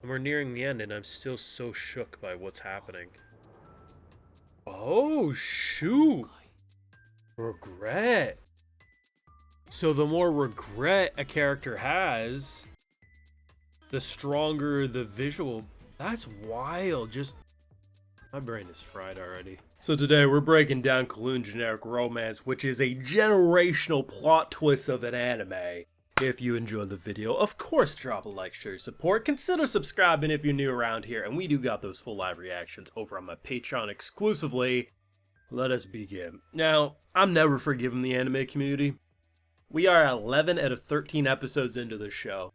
And we're nearing the end, and I'm still so shook by what's happening. Oh, shoot! Regret. So the more regret a character has, the stronger the visual. That's wild. Just, my brain is fried already. So today we're breaking down Kowloon Generic Romance, which is a generational plot twist of an anime. If you enjoyed the video, of course drop a like, share your support, consider subscribing if you're new around here, and we do got those full live reactions over on my Patreon exclusively. Let us begin. Now, I'm never forgiving the anime community. We are 11 out of 13 episodes into the show,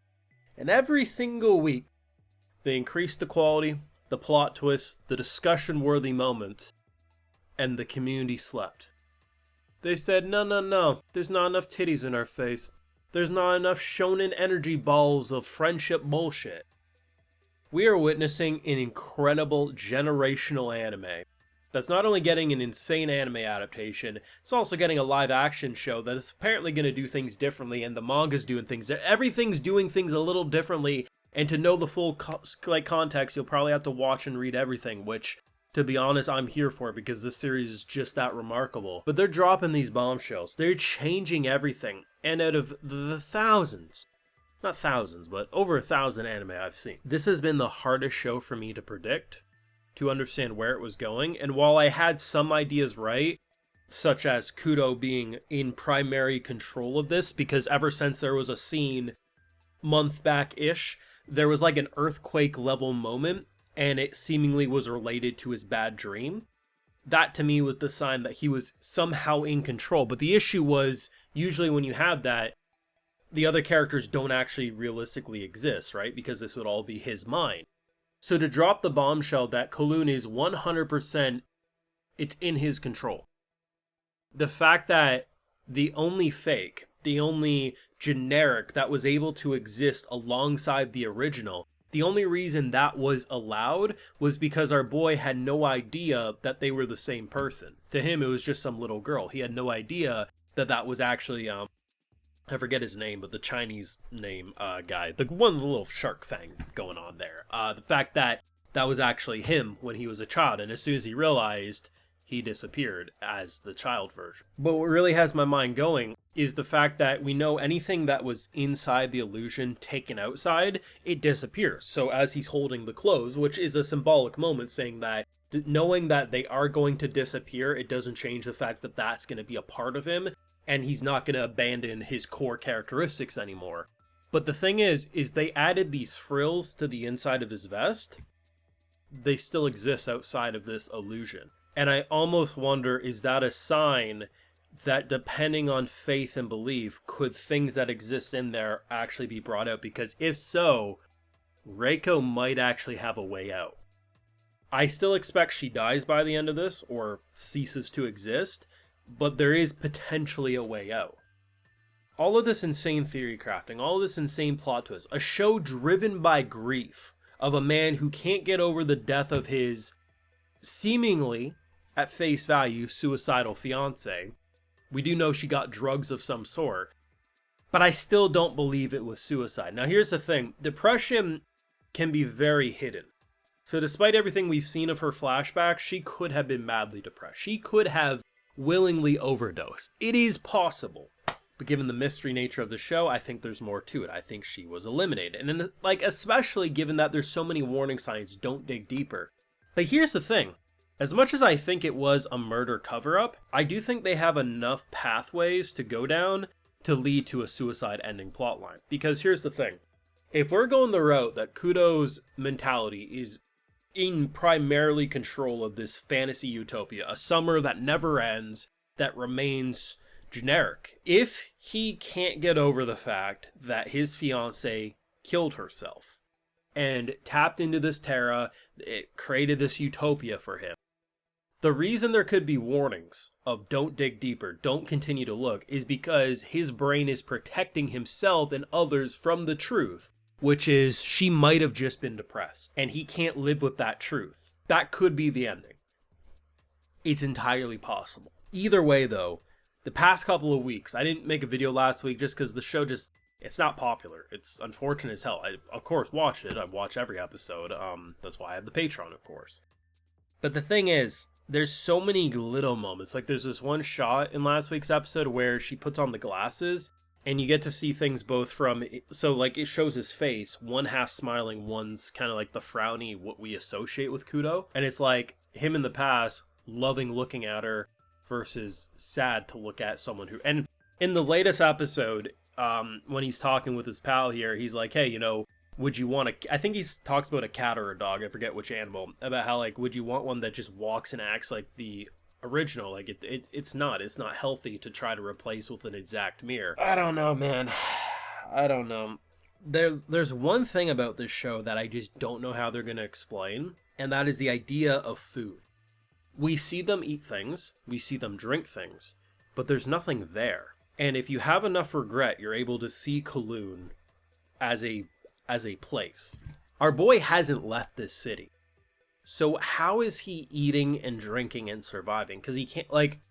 and every single week, they increase the quality, the plot twists, the discussion-worthy moments, and the community slept. They said, no, there's not enough titties in our face. There's not enough shonen energy balls of friendship bullshit. We are witnessing an incredible generational anime that's not only getting an insane anime adaptation, it's also getting a live action show that is apparently going to do things differently, and the manga's doing things. Everything's doing things a little differently, and to know the full context, you'll probably have to watch and read everything, which, to be honest, I'm here for because this series is just that remarkable. But they're dropping these bombshells. They're changing everything. And out of the thousands, not thousands, but over 1,000 anime I've seen, this has been the hardest show for me to predict, to understand where it was going. And while I had some ideas right, such as Kudo being in primary control of this, because ever since there was a scene month back-ish, there was like an earthquake level moment, and it seemingly was related to his bad dream. That to me was the sign that he was somehow in control. But the issue was, usually when you have that, the other characters don't actually realistically exist, right? Because this would all be his mind. So to drop the bombshell that Kowloon is 100%, it's in his control. The fact that the only fake, the only generic that was able to exist alongside the original, the only reason that was allowed was because our boy had no idea that they were the same person. To him, it was just some little girl. He had no idea that that was actually, I forget his name, but the Chinese name guy, the one with the little shark thing going on there. The fact that that was actually him when he was a child, and as soon as he realized, he disappeared as the child version. But what really has my mind going is the fact that we know anything that was inside the illusion taken outside, it disappears. So as he's holding the clothes, which is a symbolic moment saying that knowing that they are going to disappear, it doesn't change the fact that that's going to be a part of him, and he's not going to abandon his core characteristics anymore. But the thing is they added these frills to the inside of his vest. They still exist outside of this illusion. And I almost wonder, is that a sign that depending on faith and belief, could things that exist in there actually be brought out? Because if so, Reiko might actually have a way out. I still expect she dies by the end of this, or ceases to exist, but there is potentially a way out. All of this insane theory crafting, all of this insane plot twist, a show driven by grief of a man who can't get over the death of his seemingly, at face value, suicidal fiance. We do know she got drugs of some sort, but I still don't believe it was suicide. Now here's the thing, depression can be very hidden. So despite everything we've seen of her flashbacks, she could have been madly depressed. She could have willingly overdosed. It is possible. But given the mystery nature of the show, I think there's more to it. I think she was eliminated. And like, especially given that there's so many warning signs, don't dig deeper. But here's the thing. As much as I think it was a murder cover-up, I do think they have enough pathways to go down to lead to a suicide ending plotline. Because here's the thing. If we're going the route that Kudo's mentality is in primarily control of this fantasy utopia, a summer that never ends, that remains generic, if he can't get over the fact that his fiancée killed herself and tapped into this Terra, it created this utopia for him. The reason there could be warnings of don't dig deeper, don't continue to look, is because his brain is protecting himself and others from the truth, which is she might have just been depressed, and he can't live with that truth. That could be the ending. It's entirely possible. Either way, though, the past couple of weeks, I didn't make a video last week just because the show It's not popular. It's unfortunate as hell. I, of course, watched it. I watch every episode. That's why I have the Patreon, of course. But the thing is, there's so many little moments. Like, there's this one shot in last week's episode where she puts on the glasses, and you get to see things both from... So, like, it shows his face. One half smiling, one's kind of like the frowny, what we associate with Kudo. And it's like, him in the past, loving looking at her, versus sad to look at someone who... And in the latest episode... when he's talking with his pal here, he's like, hey, you know, would you want I think he talks about a cat or a dog, I forget which animal, about how, like, would you want one that just walks and acts like the original? Like, it's not healthy to try to replace with an exact mirror. I don't know, man. I don't know. There's one thing about this show that I just don't know how they're going to explain, and that is the idea of food. We see them eat things, we see them drink things, but there's nothing there. And if you have enough regret, you're able to see Kowloon as a place. Our boy hasn't left this city. So how is he eating and drinking and surviving? Because he can't, like,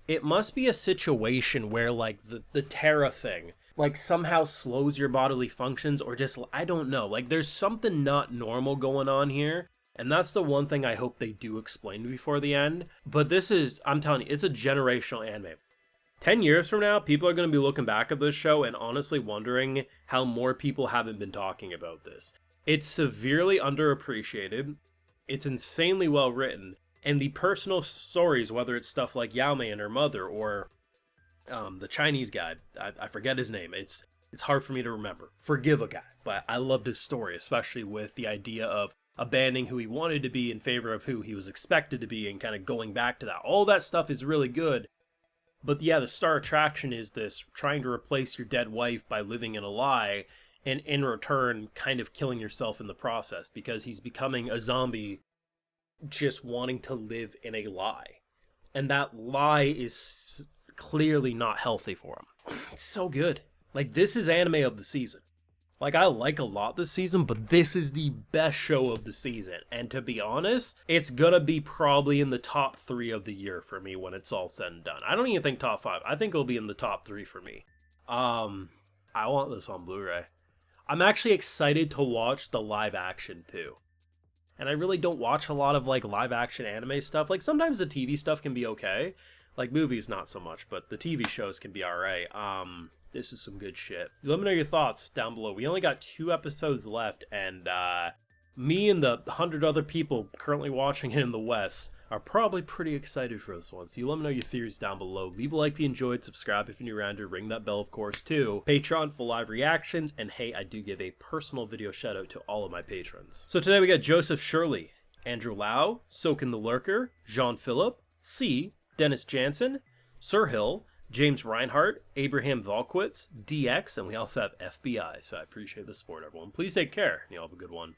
it must be a situation where, like, the Terra thing, like, somehow slows your bodily functions, or just, I don't know. Like, there's something not normal going on here. And that's the one thing I hope they do explain before the end. But this is, I'm telling you, it's a generational anime. 10 years from now, people are going to be looking back at this show and honestly wondering how more people haven't been talking about this. It's severely underappreciated. It's insanely well written. And the personal stories, whether it's stuff like Yaomei and her mother, or the Chinese guy, I forget his name. It's hard for me to remember. Forgive a guy. But I loved his story, especially with the idea of abandoning who he wanted to be in favor of who he was expected to be, and kind of going back to that. All that stuff is really good. But yeah, the star attraction is this trying to replace your dead wife by living in a lie, and in return kind of killing yourself in the process, because he's becoming a zombie just wanting to live in a lie. And that lie is clearly not healthy for him. It's so good. Like, this is anime of the season. Like, I like a lot this season, but this is the best show of the season. And to be honest, it's gonna be probably in the top 3 of the year for me when it's all said and done. I don't even think top 5. I think it'll be in the top 3 for me. I want this on Blu-ray. I'm actually excited to watch the live action too. And I really don't watch a lot of, like, live action anime stuff. Like, sometimes the TV stuff can be okay. Like, movies not so much, but the TV shows can be alright. This is some good shit. Let me know your thoughts down below. We only got 2 episodes left, and me and the 100 other people currently watching it in the West are probably pretty excited for this one. So you let me know your theories down below. Leave a like if you enjoyed, subscribe if you're new around here, ring that bell, of course, too. Patreon for live reactions, and hey, I do give a personal video shout out to all of my patrons. So today we got Joseph Shirley, Andrew Lau, Soken the Lurker, Jean Phillip, C, Dennis Jansen, Sir Hill, James Reinhardt, Abraham Volkwitz, DX, and we also have FBI. So I appreciate the support, everyone. Please take care, and you all have a good one.